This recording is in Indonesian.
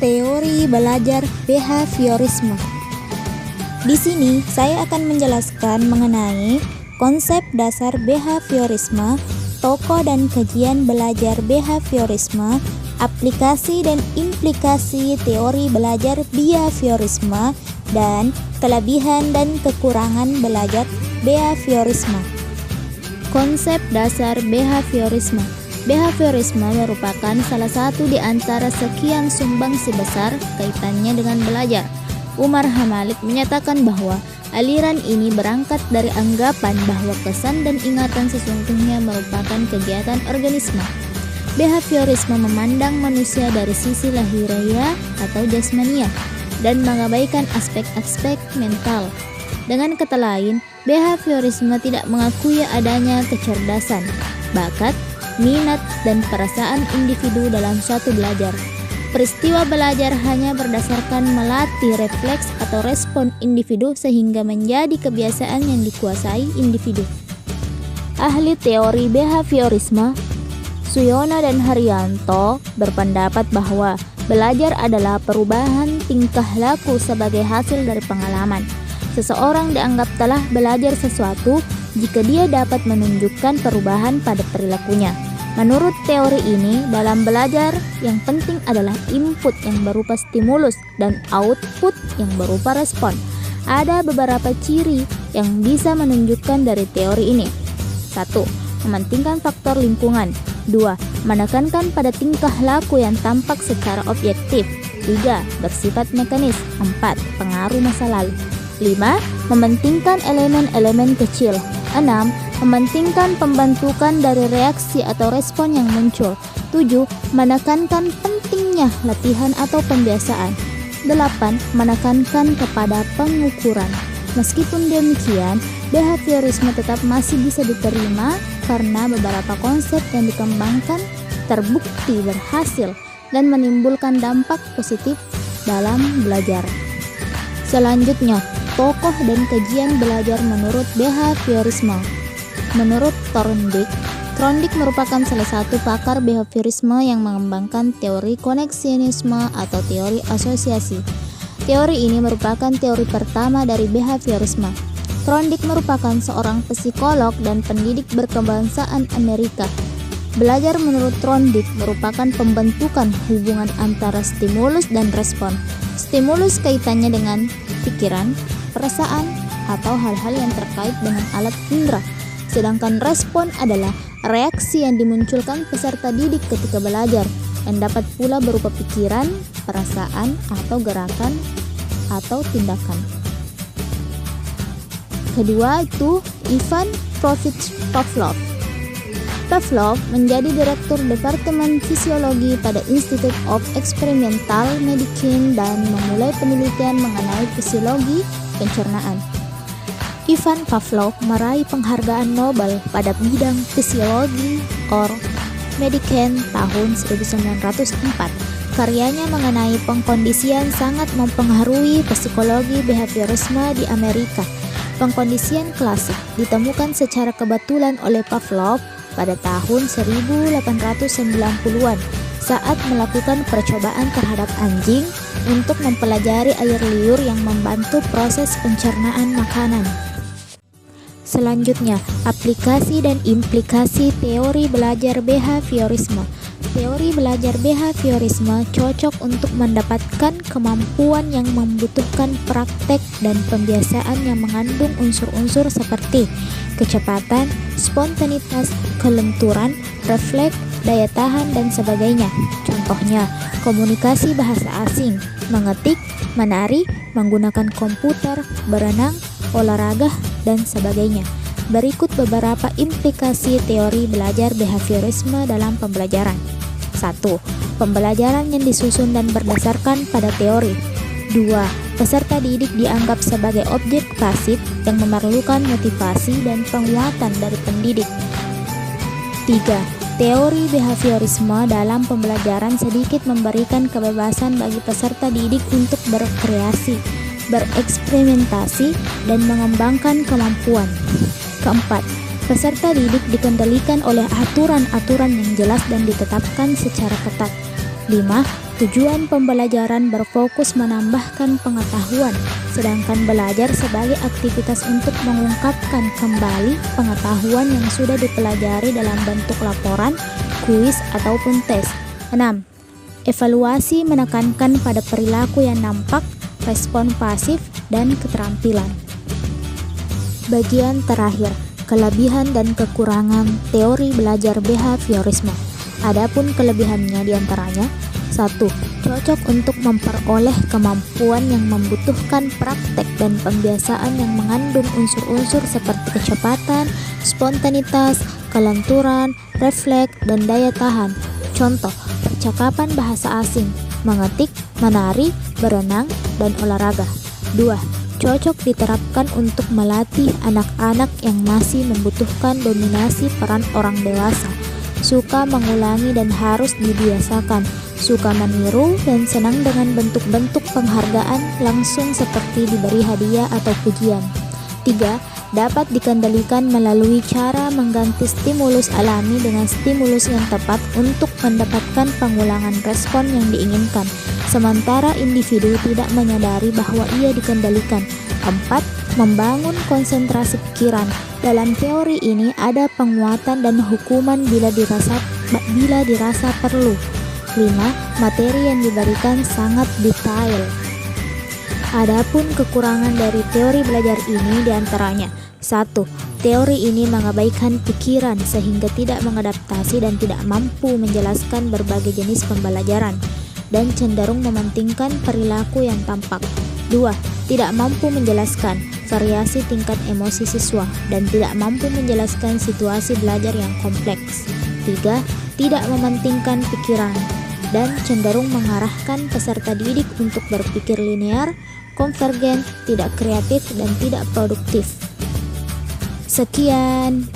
Teori belajar behaviorisme. Di sini saya akan menjelaskan mengenai konsep dasar behaviorisme, tokoh dan kajian belajar behaviorisme, aplikasi dan implikasi teori belajar behaviorisme, dan kelebihan dan kekurangan belajar behaviorisme. Konsep dasar behaviorisme. Behaviorisme merupakan salah satu di antara sekian sumbangsi besar kaitannya dengan belajar. Umar Hamalik menyatakan bahwa aliran ini berangkat dari anggapan bahwa kesan dan ingatan sesungguhnya merupakan kegiatan organisme. Behaviorisme memandang manusia dari sisi lahiriah atau jasmania dan mengabaikan aspek-aspek mental. Dengan kata lain, behaviorisme tidak mengakui adanya kecerdasan, bakat, minat, dan perasaan individu dalam suatu belajar. Peristiwa belajar hanya berdasarkan melatih refleks atau respon individu sehingga menjadi kebiasaan yang dikuasai individu. Ahli teori behaviorisme Suyono dan Haryanto berpendapat bahwa belajar adalah perubahan tingkah laku sebagai hasil dari pengalaman. Seseorang dianggap telah belajar sesuatu jika dia dapat menunjukkan perubahan pada perilakunya. Menurut teori ini, dalam belajar yang penting adalah input yang berupa stimulus dan output yang berupa respon. Ada beberapa ciri yang bisa menunjukkan dari teori ini. 1. Mementingkan faktor lingkungan. 2. Menekankan pada tingkah laku yang tampak secara objektif. 3. Bersifat mekanis. 4. Pengaruh masa lalu. 5. Mementingkan elemen-elemen kecil. 6. Mementingkan pembentukan dari reaksi atau respon yang muncul. 7. Menekankan pentingnya latihan atau pembiasaan. 8. Menekankan kepada pengukuran. Meskipun demikian, behaviorisme tetap masih bisa diterima karena beberapa konsep yang dikembangkan terbukti berhasil dan menimbulkan dampak positif dalam belajar. Selanjutnya, tokoh dan kajian belajar menurut behaviorisme. Menurut Thorndike merupakan salah satu pakar behaviorisme yang mengembangkan teori koneksionisme atau teori asosiasi. Teori ini merupakan teori pertama dari behaviorisme. Thorndike merupakan seorang psikolog dan pendidik berkebangsaan Amerika. Belajar menurut Thorndike merupakan pembentukan hubungan antara stimulus dan respon. Stimulus kaitannya dengan pikiran, perasaan, atau hal-hal yang terkait dengan alat indera. Sedangkan respon adalah reaksi yang dimunculkan peserta didik ketika belajar, yang dapat pula berupa pikiran, perasaan, atau gerakan, atau tindakan. Kedua itu Ivan Petrovich Pavlov. Pavlov menjadi direktur Departemen Fisiologi pada Institute of Experimental Medicine dan memulai penelitian mengenai fisiologi pencernaan. Ivan Pavlov meraih penghargaan Nobel pada bidang fisiologi or medicine tahun 1904. Karyanya mengenai pengkondisian sangat mempengaruhi psikologi behaviorisme di Amerika. Pengkondisian klasik ditemukan secara kebetulan oleh Pavlov pada tahun 1890-an saat melakukan percobaan terhadap anjing untuk mempelajari air liur yang membantu proses pencernaan makanan. Selanjutnya, aplikasi dan implikasi teori belajar behaviorisme. Teori belajar behaviorisme cocok untuk mendapatkan kemampuan yang membutuhkan praktek dan pembiasaan yang mengandung unsur-unsur seperti kecepatan, spontanitas, kelenturan, refleks, daya tahan, dan sebagainya. Contohnya, komunikasi bahasa asing, mengetik, menari, menggunakan komputer, berenang, olahraga, dan sebagainya. Berikut beberapa implikasi teori belajar behaviorisme dalam pembelajaran. 1. Pembelajaran yang disusun dan berdasarkan pada teori. 2. Peserta didik dianggap sebagai objek pasif yang memerlukan motivasi dan penguatan dari pendidik. 3. Teori behaviorisme dalam pembelajaran sedikit memberikan kebebasan bagi peserta didik untuk berkreasi, bereksperimentasi, dan mengembangkan kemampuan. Keempat, peserta didik dikendalikan oleh aturan-aturan yang jelas dan ditetapkan secara ketat. 5. Tujuan pembelajaran berfokus menambahkan pengetahuan, sedangkan belajar sebagai aktivitas untuk mengungkapkan kembali pengetahuan yang sudah dipelajari dalam bentuk laporan, kuis, ataupun tes. 6. Evaluasi menekankan pada perilaku yang nampak, respon pasif, dan keterampilan. Bagian terakhir, kelebihan dan kekurangan teori belajar behaviorisme. Adapun kelebihannya diantaranya: 1. Cocok untuk memperoleh kemampuan yang membutuhkan praktek dan pembiasaan yang mengandung unsur-unsur seperti kecepatan, spontanitas, kelenturan, refleks, dan daya tahan. Contoh, percakapan bahasa asing, mengetik, menari, berenang, dan olahraga. 2. Cocok diterapkan untuk melatih anak-anak yang masih membutuhkan dominasi peran orang dewasa, suka mengulangi dan harus dibiasakan, suka meniru dan senang dengan bentuk-bentuk penghargaan langsung seperti diberi hadiah atau pujian. 3. Dapat dikendalikan melalui cara mengganti stimulus alami dengan stimulus yang tepat untuk mendapatkan pengulangan respon yang diinginkan, sementara individu tidak menyadari bahwa ia dikendalikan. 4. Membangun konsentrasi pikiran. Dalam teori ini ada penguatan dan hukuman bila dirasa perlu. 5. Materi yang diberikan sangat detail. Adapun kekurangan dari teori belajar ini diantaranya: 1. Teori ini mengabaikan pikiran sehingga tidak mengadaptasi dan tidak mampu menjelaskan berbagai jenis pembelajaran, dan cenderung mementingkan perilaku yang tampak. 2. Tidak mampu menjelaskan variasi tingkat emosi siswa dan tidak mampu menjelaskan situasi belajar yang kompleks. 3. Tidak mementingkan pikiran dan cenderung mengarahkan peserta didik untuk berpikir linear, konvergen, tidak kreatif, dan tidak produktif. Sekian.